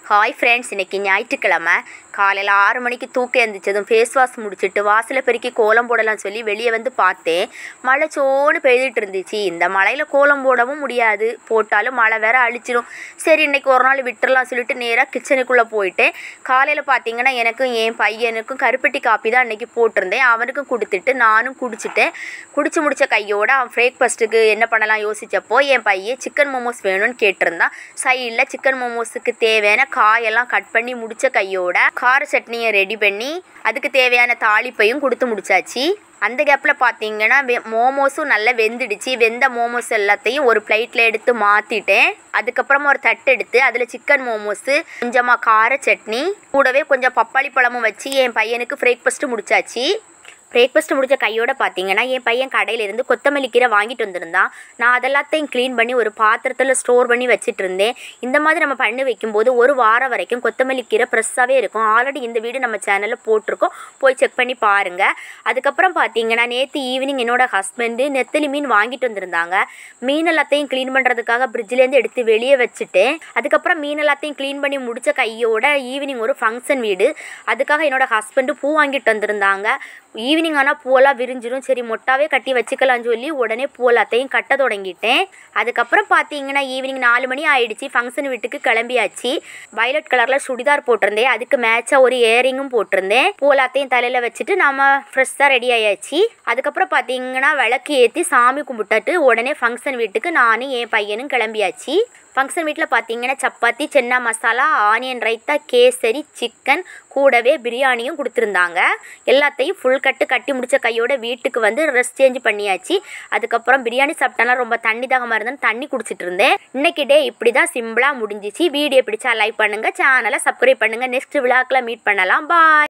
Hi friends, இன்றைக்கி ஞாயிற்றுக்கிழமை காலையில் 6 மணிக்கு தூக்கம் எழுந்திரிச்சதும் ஃபேஸ் வாஷ் முடிச்சுட்டு வாசலை பெருக்கி கோலம் போடலாம் சொல்லி வெளியே வந்து பார்த்தேன். மழை சோன்னு பெய்துட்டு இருந்துச்சு. இந்த மழையில் கோலம் போடவும் முடியாது, போட்டாலும் மழை வேற அழிச்சிடும். சரி, இன்றைக்கி ஒரு நாள் விட்டுறலாம் சொல்லிட்டு நேராக கிச்சனுக்குள்ளே போயிட்டேன். காலையில் பார்த்தீங்கன்னா எனக்கும் என் பையனுக்கும் கருப்பட்டி காப்பி தான் அன்றைக்கி போட்டிருந்தேன். அவனுக்கும் கொடுத்துட்டு நானும் குடிச்சிட்டேன். குடிச்சு முடித்த கையோடு அவன் பிரேக்ஃபாஸ்ட்டுக்கு என்ன பண்ணலாம் யோசித்தப்போ என் பையன் சிக்கன் மோமோஸ் வேணும்னு கேட்டிருந்தான். சைடில் சிக்கன் மோமோஸுக்கு தேவையான காயெல்லாம் கட் பண்ணி முடித்த கையோட கார சட்னியை ரெடி பண்ணி அதுக்கு தேவையான தாளிப்பையும் கொடுத்து முடிச்சாச்சு. அந்த கேப்பில் பார்த்தீங்கன்னா மோமோஸும் நல்லா வெந்துடுச்சு. வெந்த மோமோஸ் எல்லாத்தையும் ஒரு பிளேட்டில் எடுத்து மாற்றிட்டேன். அதுக்கப்புறமா ஒரு தட்டு எடுத்து அதில் சிக்கன் மோமோஸு, கொஞ்சமாக கார சட்னி, கூடவே கொஞ்சம் பப்பாளி பழமும் வச்சு என் பையனுக்கு பிரேக்ஃபாஸ்ட்டு முடிச்சாச்சு. பிரேக்ஃபாஸ்ட் முடித்த கையோடு பார்த்தீங்கன்னா என் பையன் கடையிலேருந்து கொத்தமல்லி கீரை வாங்கிட்டு வந்திருந்தான். நான் அதெல்லாத்தையும் க்ளீன் பண்ணி ஒரு பாத்திரத்தில் ஸ்டோர் பண்ணி வச்சுட்டு இருந்தேன். இந்த மாதிரி நம்ம பண்ணி வைக்கும்போது ஒரு வாரம் வரைக்கும் கொத்தமல்லி கீரை ஃப்ரெஷ்ஷாகவே இருக்கும். ஆல்ரெடி இந்த வீடு நம்ம சேனலில் போட்டிருக்கோம், போய் செக் பண்ணி பாருங்கள். அதுக்கப்புறம் பார்த்தீங்கன்னா நேற்று ஈவினிங் என்னோடய ஹஸ்பண்டு நெத்தலி மீன் வாங்கிட்டு வந்திருந்தாங்க. மீன் எல்லாத்தையும் க்ளீன் பண்ணுறதுக்காக ஃப்ரிட்ஜிலேருந்து எடுத்து வெளியே வச்சுட்டேன். அதுக்கப்புறம் மீன் எல்லாத்தையும் க்ளீன் பண்ணி முடித்த கையோட ஈவினிங் ஒரு ஃபங்க்ஷன் வீடு, அதுக்காக என்னோடய ஹஸ்பண்டு பூ வாங்கிட்டு வந்திருந்தாங்க. ஈவினிங் ஆனால் பூவெல்லாம் விரிஞ்சிடும், சரி மொட்டாவே கட்டி வச்சுக்கலாம்னு சொல்லி உடனே பூவெல்லாத்தையும் கட்ட தொடங்கிட்டேன். அதுக்கப்புறம் பார்த்தீங்கன்னா ஈவினிங் 4 மணி ஆகிடுச்சு. ஃபங்க்ஷன் வீட்டுக்கு கிளம்பியாச்சு. வயலட் கலரில் சுடிதார் போட்டிருந்தேன், அதுக்கு மேட்சாக ஒரு இயரிங்கும் போட்டிருந்தேன். பூவெல்லாத்தையும் தலையில் வச்சுட்டு நம்ம ஃப்ரெஷ்ஷாக ரெடி ஆயாச்சு. அதுக்கப்புறம் பார்த்தீங்கன்னா விளக்கு ஏற்றி சாமி கும்பிட்டுட்டு உடனே ஃபங்க்ஷன் வீட்டுக்கு நானும் என் பையனும் கிளம்பியாச்சு. ஃபங்க்ஷன் வீட்டில் பார்த்தீங்கன்னா சப்பாத்தி, சென்னா மசாலா, ஆனியன் ரைத்தா, கேசரி, சிக்கன், கூடவே பிரியாணியும் கொடுத்துருந்தாங்க. எல்லாத்தையும் ஃபுல் கட்டி முடித்த கையோட வீட்டுக்கு வந்து ட்ரெஸ் சேஞ்ச் பண்ணியாச்சு. அதுக்கப்புறம் பிரியாணி சாப்பிட்டாலும் ரொம்ப தண்ணி தாகமாக இருந்தேன்னு தண்ணி குடிச்சிட்டு இருந்தேன். இன்றைக்கி டே இப்படி தான் சிம்பிளாக முடிஞ்சிச்சு. வீடியோ பிடிச்சா லைக் பண்ணுங்கள், சேனலை சப்ஸ்கிரைப் பண்ணுங்கள். நெக்ஸ்ட் விழாக்கில் மீட் பண்ணலாம். பாய்.